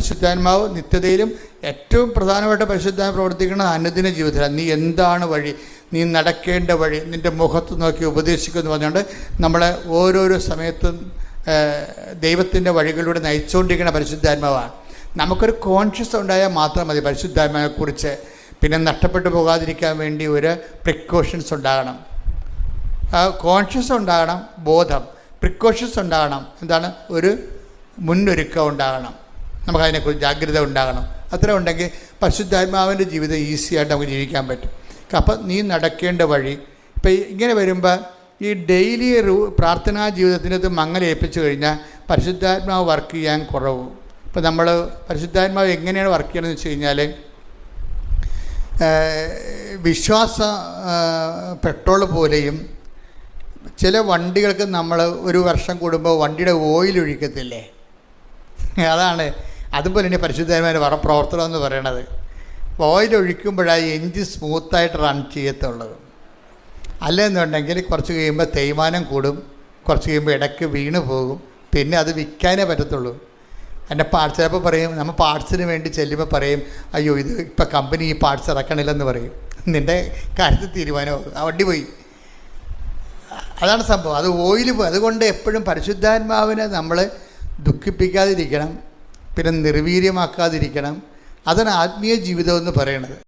പരിശുദ്ധാത്മാവ് നിത്യതയിലും ഏറ്റവും പ്രധാനമായിട്ട് പരിശുദ്ധാത്മാവ് പ്രവർത്തിക്കുന്നത് അനുദിന ജീവിതത്തിലാണ്. നീ എന്താണ് വഴി, നീ നടക്കേണ്ട വഴി, നിൻ്റെ മുഖത്ത് നോക്കി ഉപദേശിക്കുമെന്ന് പറഞ്ഞുകൊണ്ട് നമ്മളെ ഓരോരോ സമയത്തും ദൈവത്തിൻ്റെ വഴികളിലൂടെ നയിച്ചുകൊണ്ടിരിക്കുന്ന പരിശുദ്ധാത്മാവാണ്. നമുക്കൊരു കോൺഷ്യസ് ഉണ്ടായാൽ മാത്രം മതി പരിശുദ്ധാത്മാവിനെക്കുറിച്ച്. പിന്നെ നഷ്ടപ്പെട്ടു പോകാതിരിക്കാൻ വേണ്ടി ഒരു പ്രിക്കോഷൻസ് ഉണ്ടാകണം, കോൺഷ്യസ് ഉണ്ടാകണം, ബോധം, പ്രിക്കോഷൻസ് ഉണ്ടാകണം. എന്താണ്? ഒരു മുന്നൊരുക്കം ഉണ്ടാകണം, നമുക്കതിനെക്കുറിച്ച് ജാഗ്രത ഉണ്ടാകണം. അത്ര ഉണ്ടെങ്കിൽ പരിശുദ്ധാത്മാവിൻ്റെ ജീവിതം ഈസിയായിട്ട് നമുക്ക് ജീവിക്കാൻ പറ്റും. അപ്പം നീ നടക്കേണ്ട വഴി. ഇപ്പം ഇങ്ങനെ വരുമ്പോൾ ഈ ഡെയിലി പ്രാർത്ഥനാ ജീവിതത്തിനകത്ത് മങ്ങലേൽപ്പിച്ചു കഴിഞ്ഞാൽ പരിശുദ്ധാത്മാവ് വർക്ക് ചെയ്യാൻ കുറവ്. ഇപ്പം നമ്മൾ പരിശുദ്ധാത്മാവ് എങ്ങനെയാണ് വർക്ക് ചെയ്യണമെന്ന് വെച്ച് കഴിഞ്ഞാൽ, വിശ്വാസ പെട്രോൾ പോലെയും ചില വണ്ടികൾക്ക് നമ്മൾ ഒരു വർഷം കൂടുമ്പോൾ വണ്ടിയുടെ ഓയിൽ ഒഴിക്കത്തില്ലേ, അതാണ്. അതുപോലെ തന്നെ പരിശുദ്ധാത്മാവിൻ്റെ പ്രവർത്തനം എന്ന് പറയണത്. ഓയിൽ ഒഴിക്കുമ്പോഴാണ് എൻജിൻ സ്മൂത്തായിട്ട് റൺ ചെയ്യത്തുള്ളത്. അല്ലെന്നുണ്ടെങ്കിൽ കുറച്ച് കഴിയുമ്പോൾ തേയ്മാനം കൂടും, കുറച്ച് കഴിയുമ്പോൾ ഇടയ്ക്ക് വീണ് പോകും, പിന്നെ അത് വിൽക്കാനേ പറ്റത്തുള്ളൂ. എൻ്റെ പാർട്സ് ചിലപ്പോൾ പറയും, നമ്മൾ പാർട്സിന് വേണ്ടി ചെല്ലുമ്പോൾ പറയും, അയ്യോ ഇത് ഇപ്പം കമ്പനി ഈ പാർട്സ് ഇറക്കണില്ലെന്ന് പറയും. നിൻ്റെ കാര്യത്തിൽ തീരുമാനമാകും, ആ വണ്ടി പോയി. അതാണ് സംഭവം. അത് ഓയിൽ പോയി. അതുകൊണ്ട് എപ്പോഴും പരിശുദ്ധാത്മാവിനെ നമ്മൾ ദുഃഖിപ്പിക്കാതിരിക്കണം, പിന്നെ നിർവീര്യമാക്കാതിരിക്കണം. അതാണ് ആത്മീയ ജീവിതം എന്ന് പറയണത്.